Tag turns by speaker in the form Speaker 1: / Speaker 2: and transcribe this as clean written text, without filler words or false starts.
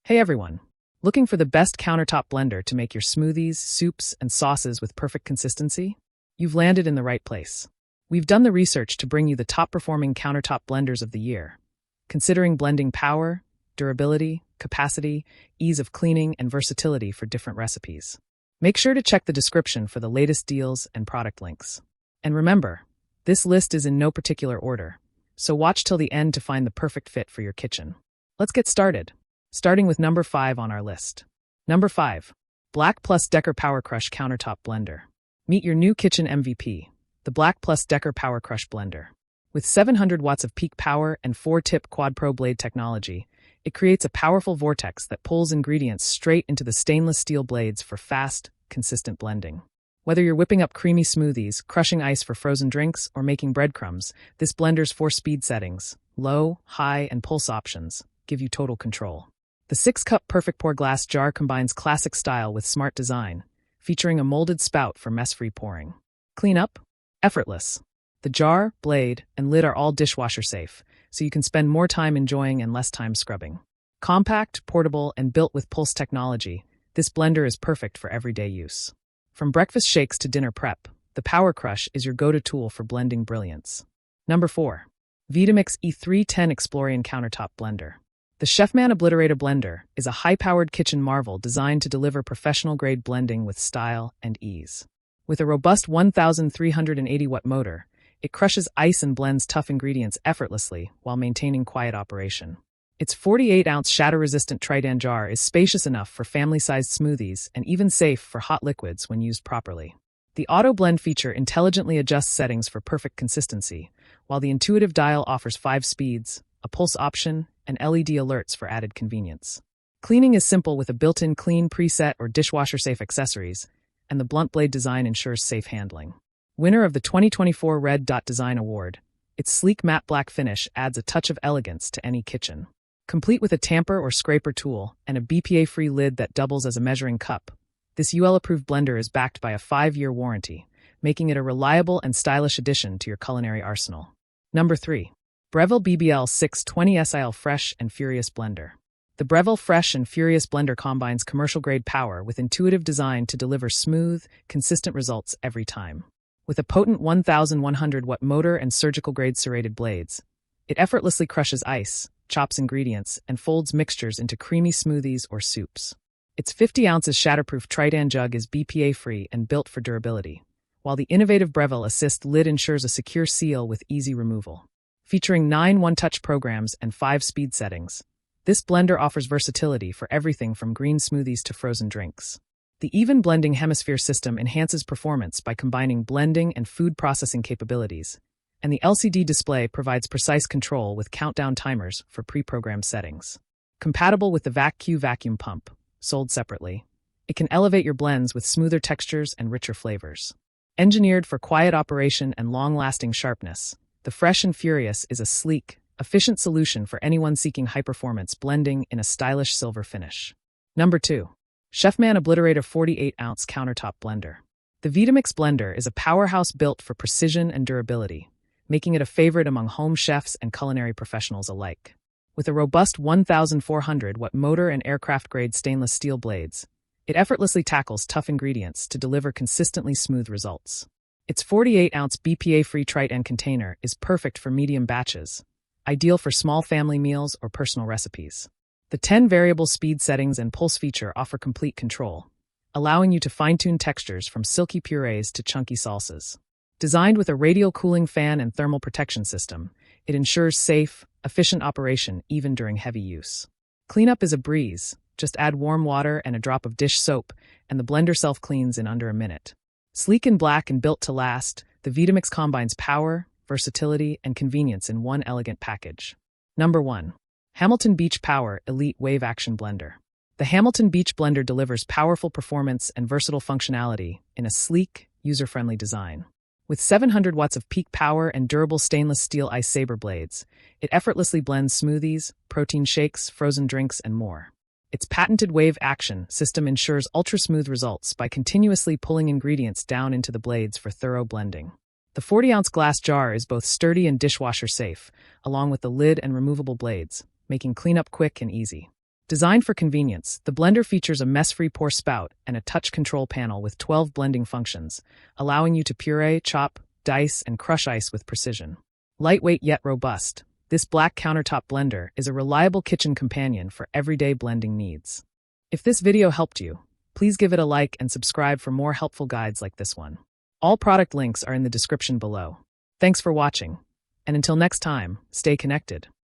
Speaker 1: Hey everyone! Looking for the best countertop blender to make your smoothies, soups, and sauces with perfect consistency? You've landed in the right place. We've done the research to bring you the top-performing countertop blenders of the year, considering blending power, durability, capacity, ease of cleaning, and versatility for different recipes. Make sure to check the description for the latest deals and product links. And remember, this list is in no particular order, so watch till the end to find the perfect fit for your kitchen. Let's get started. Starting with number 5 on our list. Number 5. Black Plus Decker Power Crush Countertop Blender. Meet your new kitchen MVP, the Black Plus Decker Power Crush Blender. With 700 watts of peak power and 4-tip Quad Pro blade technology, it creates a powerful vortex that pulls ingredients straight into the stainless steel blades for fast, consistent blending. Whether you're whipping up creamy smoothies, crushing ice for frozen drinks, or making breadcrumbs, this blender's 4 speed settings, low, high, and pulse options, give you total control. The 6-cup Perfect Pour glass jar combines classic style with smart design, featuring a molded spout for mess-free pouring. Cleanup? Effortless. The jar, blade, and lid are all dishwasher safe, so you can spend more time enjoying and less time scrubbing. Compact, portable, and built with Pulse technology, this blender is perfect for everyday use. From breakfast shakes to dinner prep, the Power Crush is your go-to tool for blending brilliance. Number 4. Vitamix E310 Explorian Countertop Blender. The Chefman Obliterator Blender is a high-powered kitchen marvel designed to deliver professional-grade blending with style and ease. With a robust 1,380-watt motor, it crushes ice and blends tough ingredients effortlessly while maintaining quiet operation. Its 48-ounce shatter-resistant Tritan jar is spacious enough for family-sized smoothies and even safe for hot liquids when used properly. The Auto Blend feature intelligently adjusts settings for perfect consistency, while the intuitive dial offers 5 speeds, a pulse option, and LED alerts for added convenience. Cleaning is simple with a built-in clean preset or dishwasher-safe accessories, and the blunt blade design ensures safe handling. Winner of the 2024 Red Dot Design Award, its sleek matte black finish adds a touch of elegance to any kitchen. Complete with a tamper or scraper tool and a BPA-free lid that doubles as a measuring cup, this UL-approved blender is backed by a 5-year warranty, making it a reliable and stylish addition to your culinary arsenal. Number 3. Breville BBL 620 SIL Fresh and Furious Blender. The Breville Fresh and Furious Blender combines commercial-grade power with intuitive design to deliver smooth, consistent results every time. With a potent 1,100-watt motor and surgical-grade serrated blades, it effortlessly crushes ice, chops ingredients, and folds mixtures into creamy smoothies or soups. Its 50 ounces shatterproof Tritan jug is BPA-free and built for durability, while the innovative Breville Assist lid ensures a secure seal with easy removal. Featuring 9 one-touch programs and 5 speed settings, this blender offers versatility for everything from green smoothies to frozen drinks. The Even Blending Hemisphere system enhances performance by combining blending and food processing capabilities, and the LCD display provides precise control with countdown timers for pre-programmed settings. Compatible with the VacQ vacuum pump, sold separately, it can elevate your blends with smoother textures and richer flavors. Engineered for quiet operation and long-lasting sharpness, the Fresh and Furious is a sleek, efficient solution for anyone seeking high-performance blending in a stylish silver finish. Number 2. Chefman Obliterator 48-ounce Countertop Blender. The Vitamix blender is a powerhouse built for precision and durability, making it a favorite among home chefs and culinary professionals alike. With a robust 1,400-watt motor and aircraft-grade stainless steel blades, it effortlessly tackles tough ingredients to deliver consistently smooth results. Its 48-ounce BPA-free Tritan container is perfect for medium batches, ideal for small family meals or personal recipes. The 10 variable speed settings and pulse feature offer complete control, allowing you to fine-tune textures from silky purees to chunky salsas. Designed with a radial cooling fan and thermal protection system, it ensures safe, efficient operation even during heavy use. Cleanup is a breeze. Just add warm water and a drop of dish soap, and the blender self-cleans in under a minute. Sleek in black and built to last, the Vitamix combines power, versatility, and convenience in one elegant package. Number 1. Hamilton Beach Power Elite Wave Action Blender. The Hamilton Beach Blender delivers powerful performance and versatile functionality in a sleek, user-friendly design. With 700 watts of peak power and durable stainless steel ice saber blades, it effortlessly blends smoothies, protein shakes, frozen drinks, and more. Its patented wave action system ensures ultra-smooth results by continuously pulling ingredients down into the blades for thorough blending. The 40-ounce glass jar is both sturdy and dishwasher safe, along with the lid and removable blades, making cleanup quick and easy. Designed for convenience, the blender features a mess-free pour spout and a touch control panel with 12 blending functions, allowing you to puree, chop, dice, and crush ice with precision. Lightweight yet robust, this black countertop blender is a reliable kitchen companion for everyday blending needs. If this video helped you, please give it a like and subscribe for more helpful guides like this one. All product links are in the description below. Thanks for watching, and until next time, stay connected.